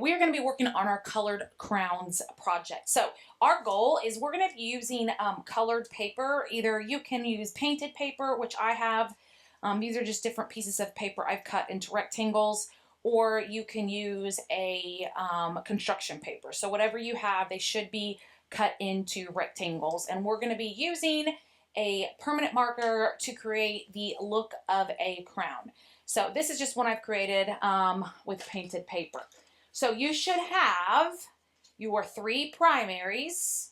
we're going to be working on our colored crowns project. So our goal is we're going to be using colored paper. Either you can use painted paper, which I have. These are just different pieces of paper I've cut into rectangles, or you can use a construction paper. So whatever you have, they should be cut into rectangles. And we're going to be using a permanent marker to create the look of a crown. So this is just one I've created with painted paper. So you should have your 3 primaries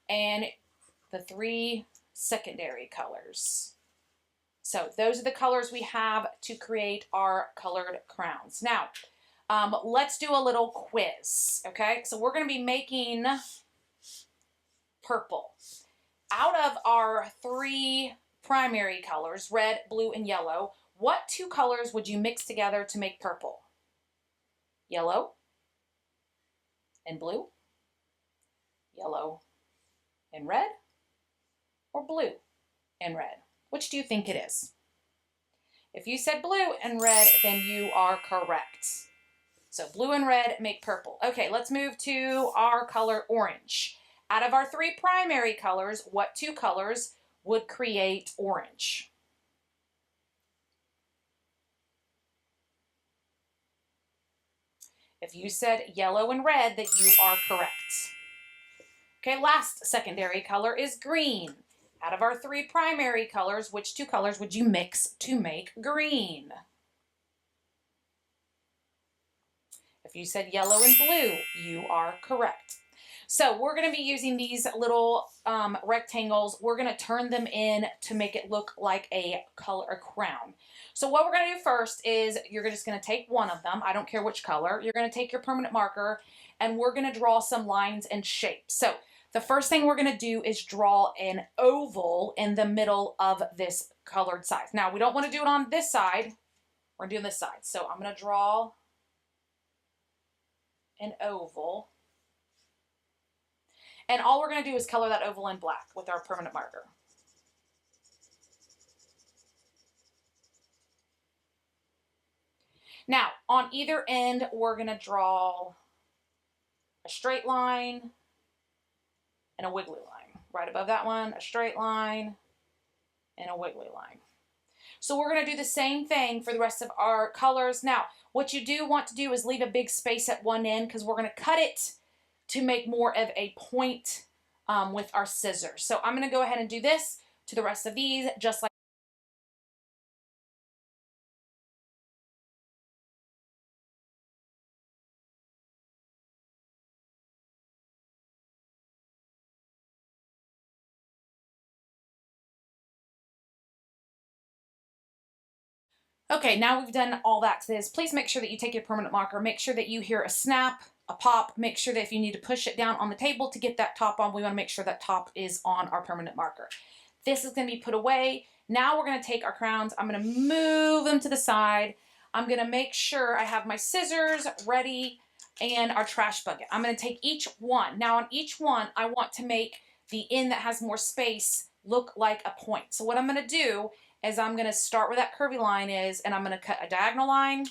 and the 3 secondary colors. So those are the colors we have to create our colored crowns. Now, let's do a little quiz, okay? So we're going to be making purple. Out of our 3 primary colors, red, blue, and yellow, what 2 colors would you mix together to make purple? Yellow and blue, yellow and red, or blue and red? Which do you think it is? If you said blue and red, then you are correct. So blue and red make purple. Okay, let's move to our color orange. Out of our 3 primary colors, what 2 colors would create orange? If you said yellow and red, then you are correct. Okay, last secondary color is green. Out of our 3 primary colors, which 2 colors would you mix to make green? If you said yellow and blue, you are correct. So we're going to be using these little rectangles. We're going to turn them in to make it look like a crown. So what we're going to do first is you're just going to take one of them. I don't care which color. You're going to take your permanent marker and we're going to draw some lines and shapes. So the first thing we're going to do is draw an oval in the middle of this colored side. Now we don't want to do it on this side. We're doing this side. So I'm going to draw an oval. And all we're going to do is color that oval in black with our permanent marker. Now, on either end, we're going to draw a straight line and a wiggly line. Right above that one, a straight line and a wiggly line. So we're going to do the same thing for the rest of our colors. Now, what you do want to do is leave a big space at one end because we're going to cut it to make more of a point with our scissors. So I'm going to go ahead and do this to the rest of these just like. Okay, now we've done all that to this. Please make sure that you take your permanent marker. Make sure that you hear a snap, a pop. Make sure that if you need to push it down on the table to get that top on, we want to make sure that top is on our permanent marker. This is going to be put away. Now we're going to take our crowns. I'm going to move them to the side. I'm going to make sure I have my scissors ready and our trash bucket. I'm going to take each one. Now on each one, I want to make the end that has more space look like a point. So what I'm going to do is I'm going to start where that curvy line is and I'm going to cut a diagonal line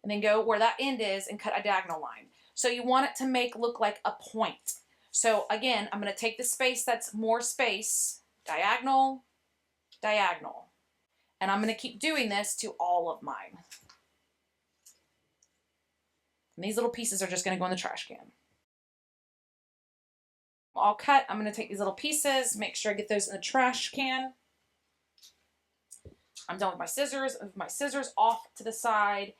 and then go where that end is and cut a diagonal line. So you want it to look like a point. So again, I'm going to take the space that's more space, diagonal, diagonal. And I'm going to keep doing this to all of mine. And these little pieces are just going to go in the trash can. All cut. I'm going to take these little pieces, make sure I get those in the trash can. I'm done with my scissors. Move my scissors off to the side.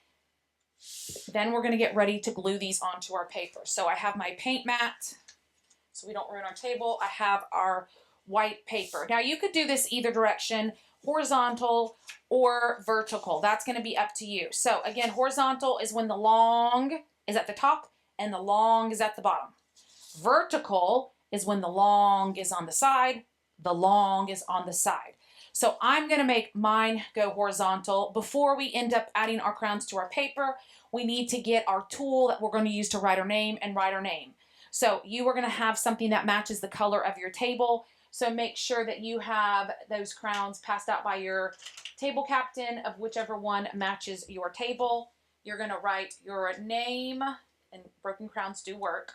Then we're going to get ready to glue these onto our paper. So I have my paint mat so we don't ruin our table. I have our white paper. Now you could do this either direction, horizontal or vertical. That's going to be up to you. So again, horizontal is when the long is at the top and the long is at the bottom. Vertical is when the long is on the side, the long is on the side. So I'm going to make mine go horizontal. Before we end up adding our crowns to our paper, we need to get our tool that we're going to use to write our name and write our name. So you are going to have something that matches the color of your table. So make sure that you have those crowns passed out by your table captain of whichever one matches your table. you're going to write your name, and broken crowns do work,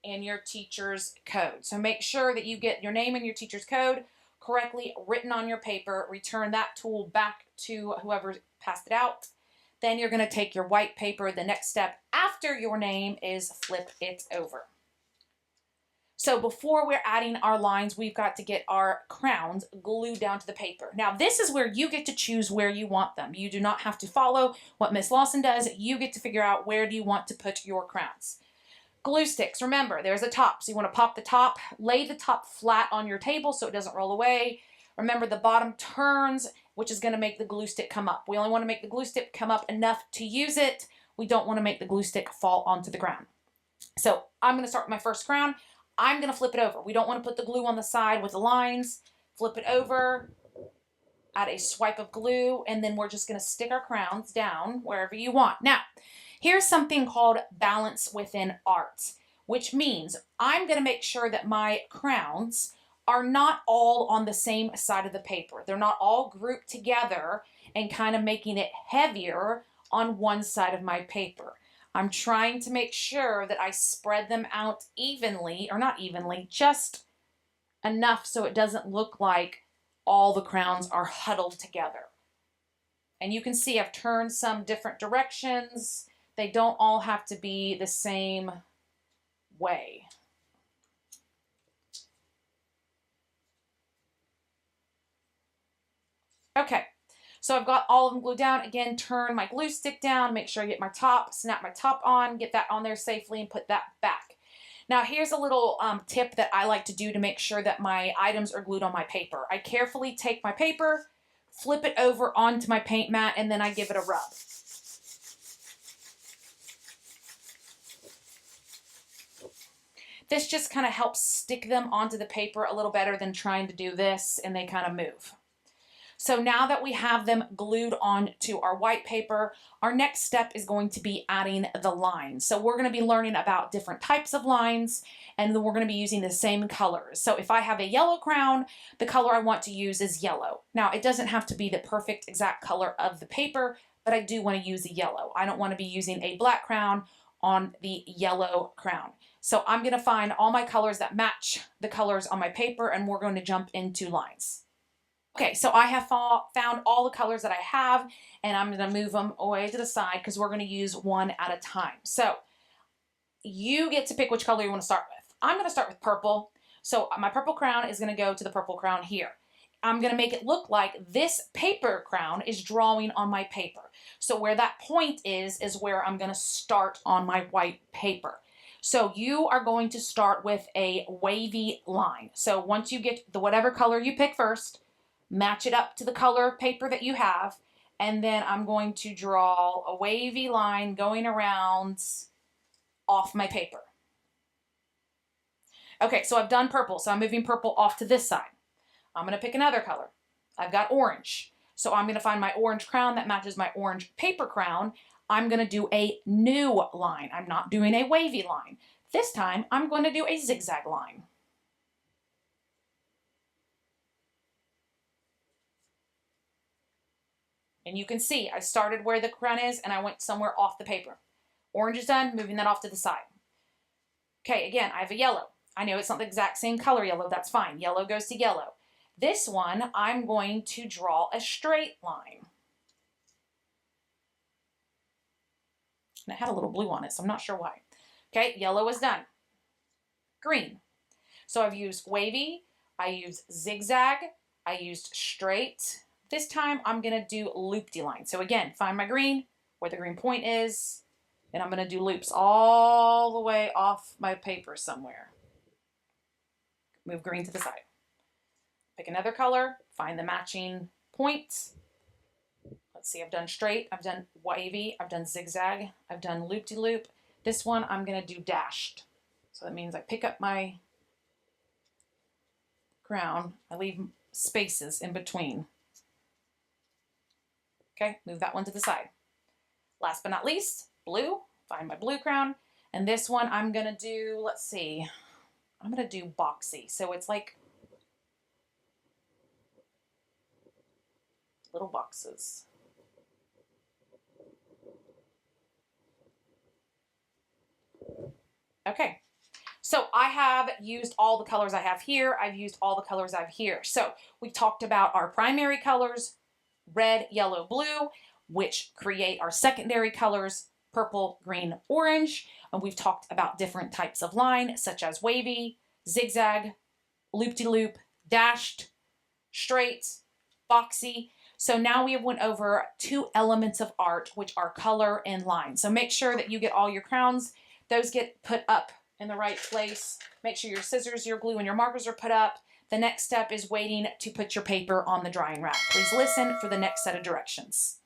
and your teacher's code. So make sure that you get your name and your teacher's code correctly written on your paper. Return that tool back to whoever passed it out. Then you're going to take your white paper. The next step after your name is flip it over. So before we're adding our lines, we've got to get our crowns glued down to the paper. Now this is where you get to choose where you want them. You do not have to follow what Miss Lawson does. You get to figure out where do you want to put your crowns. Glue sticks, remember there's a top. So you want to pop the top, lay the top flat on your table so it doesn't roll away. Remember the bottom turns, which is going to make the glue stick come up. We only want to make the glue stick come up enough to use it. We don't want to make the glue stick fall onto the ground. So I'm going to start with my first crown. I'm going to flip it over. We don't want to put the glue on the side with the lines. Flip it over, add a swipe of glue, and then we're just going to stick our crowns down wherever you want. Now, here's something called balance within art, which means I'm going to make sure that my crowns are not all on the same side of the paper. They're not all grouped together and kind of making it heavier on one side of my paper. I'm trying to make sure that I spread them out evenly, or not evenly, just enough so it doesn't look like all the crowns are huddled together. And you can see I've turned some different directions. They don't all have to be the same way. Okay. So I've got all of them glued down. Again, turn my glue stick down, make sure I get my top, snap my top on, get that on there safely, and put that back. Now here's a little tip that I like to do to make sure that my items are glued on my paper. I carefully take my paper, flip it over onto my paint mat, and then I give it a rub. This just kind of helps stick them onto the paper a little better than trying to do this and they kind of move. So now that we have them glued onto our white paper, our next step is going to be adding the lines. So we're going to be learning about different types of lines, and then we're going to be using the same colors. So if I have a yellow crown, the color I want to use is yellow. Now it doesn't have to be the perfect exact color of the paper, but I do want to use the yellow. I don't want to be using a black crown on the yellow crown. So I'm going to find all my colors that match the colors on my paper, and we're going to jump into lines. Okay, so I have found all the colors that I have, and I'm going to move them away to the side because we're going to use one at a time. So you get to pick which color you want to start with. I'm going to start with purple. So my purple crown is going to go to the purple crown here. I'm going to make it look like this paper crown is drawing on my paper. So where that point is where I'm going to start on my white paper. So you are going to start with a wavy line. So once you get the whatever color you pick first, match it up to the color of paper that you have, and then I'm going to draw a wavy line going around off my paper. Okay, so I've done purple, so I'm moving purple off to this side. I'm going to pick another color. I've got orange, so I'm going to find my orange crown that matches my orange paper crown. I'm going to do a new line. I'm not doing a wavy line. This time, I'm going to do a zigzag line. And you can see I started where the crown is and I went somewhere off the paper. Orange is done, moving that off to the side. Okay, again, I have a yellow. I know it's not the exact same color yellow, that's fine. Yellow goes to yellow. This one, I'm going to draw a straight line. And it had a little blue on it, so I'm not sure why. Okay, yellow is done. Green. So I've used wavy, I used zigzag, I used straight. This time I'm going to do loop-de-line. So again, find my green, where the green point is, and I'm going to do loops all the way off my paper somewhere. Move green to the side. Pick another color, find the matching point. Let's see, I've done straight, I've done wavy, I've done zigzag, I've done loop-de-loop. This one I'm going to do dashed. So that means I pick up my crown, I leave spaces in between. Okay, move that one to the side. Last but not least, blue. Find my blue crown. And this one I'm going to do, let's see, I'm going to do boxy. So it's like little boxes. Okay, so I have used all the colors I have here. I've used all the colors I have here. So we talked about our primary colors, red, yellow, blue, which create our secondary colors, purple, green, orange. And we've talked about different types of line, such as wavy, zigzag, loop-de-loop, dashed, straight, boxy. So now we have went over 2 elements of art, which are color and line. So make sure that you get all your crowns. Those get put up in the right place. Make sure your scissors, your glue, and your markers are put up. The next step is waiting to put your paper on the drying rack. Please listen for the next set of directions.